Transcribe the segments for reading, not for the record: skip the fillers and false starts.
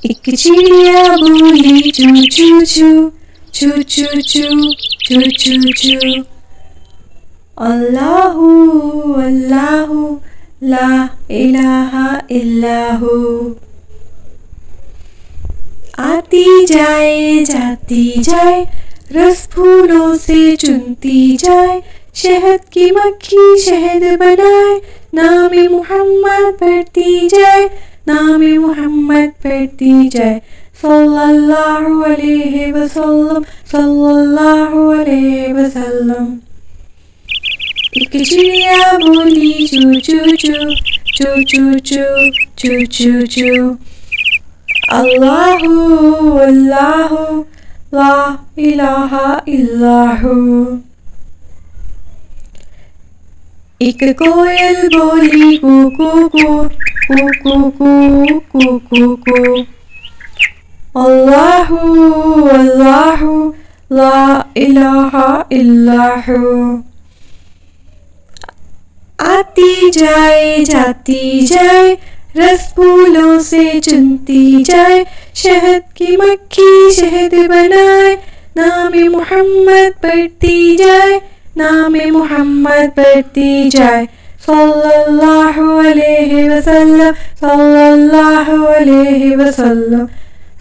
एक चिड़िया बोली चू चू चू चू चू चू चू चू चू। अल्लाहू अल्लाहू ला इलाहा इल्लाहू। आती जाए जाती जाए रस फूलों से चुनती जाए, शहद की मक्खी शहद बनाए, नाम मोहम्मद पढ़ती जाए, नाम मोहम्मद पढ़ती जाए। सल्लल्लाहु अलैहि वसल्लम सल्लल्लाहु अलैहि वसल्लम। एक चिड़िया बोली चू चू चू चू चू चू चू चू चू। अल्लाहू अल्लाहू ला इलाहा इल्लाहू। एक कोयल बोली कू कू कू कू कू कू कू कू कू। अल्लाहू अल्लाहू ला इलाहा इल्लाहू। आती जाए जाती जाए रस फूलों से चुनती जाए, शहद की मक्खी शहद बनाए, नाम मोहम्मद पढ़ती जाए, नाम मोहम्मद पढ़ती जाए। सल्लल्लाहु अलैहि वसल्लम सल्लल्लाहु अलैहि वसल्लम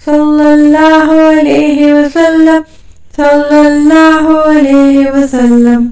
सल्लल्लाहु अलैहि वसल्लम सल्लल्लाहु अलैहि वसल्लम।